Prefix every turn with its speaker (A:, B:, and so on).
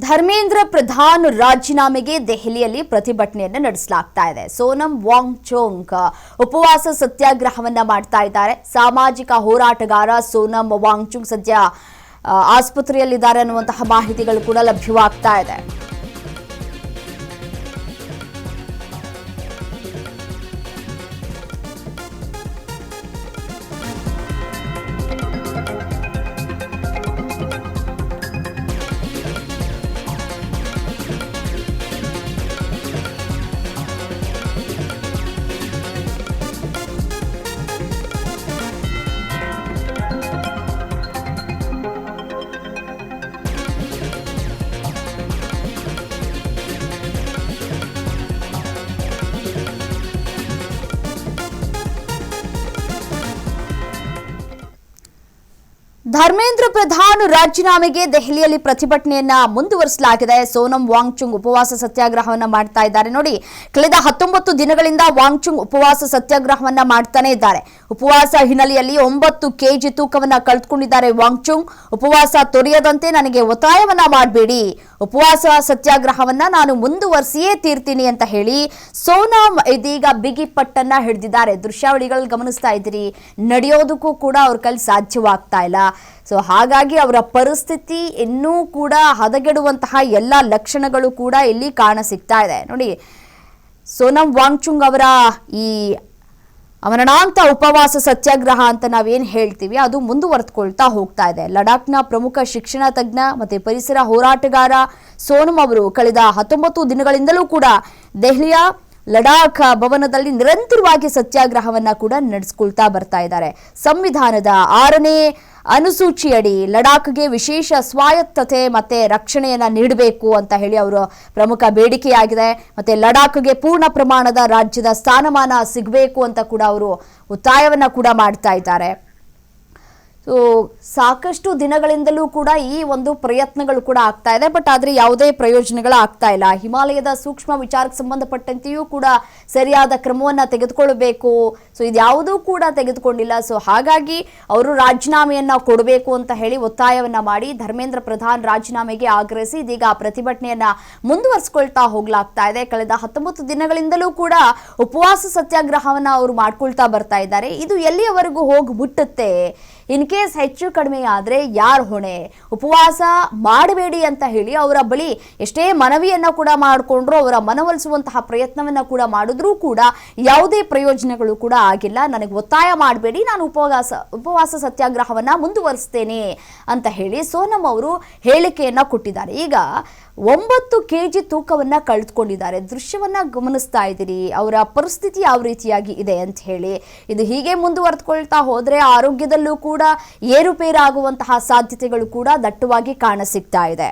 A: ಧರ್ಮೇಂದ್ರ ಪ್ರಧಾನ್ ರಾಜೀನಾಮೆಗೆ ದೆಹಲಿಯಲ್ಲಿ ಪ್ರತಿಭಟನೆಯನ್ನು ನಡೆಸಲಾಗ್ತಾ ಇದೆ. ಸೋನಂ ವಾಂಗ್ಚುಕ್ ಉಪವಾಸ ಸತ್ಯಾಗ್ರಹವನ್ನ ಮಾಡ್ತಾ ಇದ್ದಾರೆ. ಸಾಮಾಜಿಕ ಹೋರಾಟಗಾರ ಸೋನಂ ವಾಂಗ್ಚುಕ್ ಸದ್ಯ ಆಸ್ಪತ್ರೆಯಲ್ಲಿದ್ದಾರೆ ಅನ್ನುವಂತಹ ಮಾಹಿತಿಗಳು ಕೂಡ ಲಭ್ಯವಾಗ್ತಾ ಇದೆ. ಧರ್ಮೇಂದ್ರ ಪ್ರಧಾನ್ ರಾಜೀನಾಮೆಗೆ ದೆಹಲಿಯಲ್ಲಿ ಪ್ರತಿಭಟನೆಯನ್ನ ಮುಂದುವರಿಸಲಾಗಿದೆ. ಸೋನಂ ವಾಂಗ್ಚುಕ್ ಉಪವಾಸ ಸತ್ಯಾಗ್ರಹವನ್ನ ಮಾಡ್ತಾ ಇದ್ದಾರೆ. ನೋಡಿ, ಕಳೆದ 19 ದಿನಗಳಿಂದ ವಾಂಗ್ಚುಕ್ ಉಪವಾಸ ಸತ್ಯಾಗ್ರಹವನ್ನ ಮಾಡ್ತಾನೆ ಇದ್ದಾರೆ. ಉಪವಾಸ ಹಿನ್ನೆಲೆಯಲ್ಲಿ 9 ಕೆಜಿ ತೂಕವನ್ನ ಕಳೆದುಕೊಂಡಿದ್ದಾರೆ ವಾಂಗ್ಚುಕ್. ಉಪವಾಸ ತೊರೆಯದಂತೆ ನನಗೆ ಒತ್ತಾಯವನ್ನ ಮಾಡಬೇಡಿ, ಉಪವಾಸ ಸತ್ಯಾಗ್ರಹವನ್ನ ನಾನು ಮುಂದುವರಿಸಿಯೇ ತೀರ್ತೀನಿ ಅಂತ ಹೇಳಿ ಸೋನಂ ಇದೀಗ ಬಿಗಿ ಪಟ್ಟನ್ನ ಹಿಡಿದಿದ್ದಾರೆ. ದೃಶ್ಯಾವಳಿಗಳು ಗಮನಿಸ್ತಾ ಇದ್ದೀರಿ, ನಡೆಯೋದಕ್ಕೂ ಕೂಡ ಅವ್ರ ಕೈಲಿ ಸಾಧ್ಯವಾಗ್ತಾ ಇಲ್ಲ. ಸೊ ಹಾಗಾಗಿ ಅವರ ಪರಿಸ್ಥಿತಿ ಇನ್ನೂ ಕೂಡ ಹದಗೆಡುವಂತಹ ಎಲ್ಲ ಲಕ್ಷಣಗಳು ಕೂಡ ಇಲ್ಲಿ ಕಾಣಸಿಗ್ತಾ ಇದೆ. ನೋಡಿ, ಸೋನಂ ವಾಂಗ್ಚುಕ್ ಅವರ ಈ ಅಮರಣಾಂತ ಉಪವಾಸ ಸತ್ಯಾಗ್ರಹ ಅಂತ ನಾವೇನು ಹೇಳ್ತೀವಿ ಅದು ಮುಂದುವರೆದುಕೊಳ್ತಾ ಹೋಗ್ತಾ ಇದೆ. ಲಡಾಖ್ನ ಪ್ರಮುಖ ಶಿಕ್ಷಣ ತಜ್ಞ ಮತ್ತೆ ಪರಿಸರ ಹೋರಾಟಗಾರ ಸೋನಂ ಅವರು ಕಳೆದ 19 ದಿನಗಳಿಂದಲೂ ಕೂಡ ದೆಹಲಿಯ ಲಡಾಖ್ ಭವನದಲ್ಲಿ ನಿರಂತರವಾಗಿ ಸತ್ಯಾಗ್ರಹವನ್ನ ಕೂಡ ನಡೆಸಿಕೊಳ್ತಾ ಬರ್ತಾ ಇದ್ದಾರೆ. ಸಂವಿಧಾನದ 6ನೇ ಅನುಸೂಚಿಯಡಿ ಲಡಾಖ್ಗೆ ವಿಶೇಷ ಸ್ವಾಯತ್ತತೆ ಮತ್ತೆ ರಕ್ಷಣೆಯನ್ನ ನೀಡಬೇಕು ಅಂತ ಹೇಳಿ ಅವರ ಪ್ರಮುಖ ಬೇಡಿಕೆಯಾಗಿದೆ. ಮತ್ತೆ ಲಡಾಖ್ಗೆ ಪೂರ್ಣ ಪ್ರಮಾಣದ ರಾಜ್ಯದ ಸ್ಥಾನಮಾನ ಸಿಗಬೇಕು ಅಂತ ಕೂಡ ಅವರು ಒತ್ತಾಯವನ್ನ ಕೂಡ ಮಾಡ್ತಾ ಇದ್ದಾರೆ. ಸಾಕಷ್ಟು ದಿನಗಳಿಂದಲೂ ಕೂಡ ಈ ಒಂದು ಪ್ರಯತ್ನಗಳು ಕೂಡ ಆಗ್ತಾ ಇದೆ, ಬಟ್ ಆದ್ರೆ ಯಾವುದೇ ಪ್ರಯೋಜನಗಳು ಆಗ್ತಾ ಇಲ್ಲ. ಹಿಮಾಲಯದ ಸೂಕ್ಷ್ಮ ವಿಚಾರಕ್ಕೆ ಸಂಬಂಧಪಟ್ಟಂತೆಯೂ ಕೂಡ ಸರಿಯಾದ ಕ್ರಮವನ್ನ ತೆಗೆದುಕೊಳ್ಳಬೇಕು. ಸೊ ಇದ್ಯಾವುದೂ ಕೂಡ ತೆಗೆದುಕೊಂಡಿಲ್ಲ. ಸೊ ಹಾಗಾಗಿ ಅವರು ರಾಜೀನಾಮೆಯನ್ನ ಕೊಡಬೇಕು ಅಂತ ಹೇಳಿ ಒತ್ತಾಯವನ್ನ ಮಾಡಿ ಧರ್ಮೇಂದ್ರ ಪ್ರಧಾನ್ ರಾಜೀನಾಮೆಗೆ ಆಗ್ರಹಿಸಿ ಇದೀಗ ಪ್ರತಿಭಟನೆಯನ್ನ ಮುಂದುವರಿಸಿಕೊಳ್ತಾ ಹೋಗ್ಲಾಗ್ತಾ ಇದೆ. ಕಳೆದ 19 ದಿನಗಳಿಂದಲೂ ಕೂಡ ಉಪವಾಸ ಸತ್ಯಾಗ್ರಹವನ್ನ ಅವರು ಮಾಡ್ಕೊಳ್ತಾ ಬರ್ತಾ ಇದ್ದಾರೆ. ಇದು ಎಲ್ಲಿಯವರೆಗೂ ಹೋಗಿ ಮುಟ್ಟುತ್ತೆ? ಇನ್ ಕೇಸ್ ಹೆಚ್ಚು ಕಡಿಮೆ ಆದ್ರೆ ಯಾರು ಹೊಣೆ? ಉಪವಾಸ ಮಾಡಬೇಡಿ ಅಂತ ಹೇಳಿ ಅವರ ಬಳಿ ಎಷ್ಟೇ ಮನವಿಯನ್ನ ಕೂಡ ಮಾಡಿಕೊಂಡ್ರು, ಅವರ ಮನವೊಲಿಸುವಂತಹ ಪ್ರಯತ್ನವನ್ನ ಕೂಡ ಮಾಡಿದ್ರೂ ಕೂಡ ಯಾವುದೇ ಪ್ರಯೋಜನಗಳು ಕೂಡ ಆಗಿಲ್ಲ. ನನಗೆ ಒತ್ತಾಯ ಮಾಡಬೇಡಿ, ನಾನು ಉಪವಾಸ ಸತ್ಯಾಗ್ರಹವನ್ನ ಮುಂದುವರಿಸ್ತೇನೆ ಅಂತ ಹೇಳಿ ಸೋನಂ ಅವರು ಹೇಳಿಕೆಯನ್ನ ಕೊಟ್ಟಿದ್ದಾರೆ. ಈಗ 9 ಕೆಜಿ ತೂಕವನ್ನ ಕಳೆದುಕೊಂಡಿದ್ದಾರೆ. ದೃಶ್ಯವನ್ನ ಗಮನಿಸ್ತಾ ಇದ್ದೀರಿ, ಅವರ ಪರಿಸ್ಥಿತಿ ಯಾವ ರೀತಿಯಾಗಿ ಇದೆ ಅಂತ ಹೇಳಿ. ಇದು ಹೀಗೆ ಮುಂದುವರೆದುಕೊಳ್ತಾ ಹೋದ್ರೆ ಆರೋಗ್ಯದಲ್ಲೂ ಕೂಡ ಏರುಪೇರಾಗುವಂತಹ ಸಾಧ್ಯತೆಗಳು ಕೂಡ ದಟ್ಟವಾಗಿ ಕಾಣಸಿಗ್ತಾ ಇದೆ.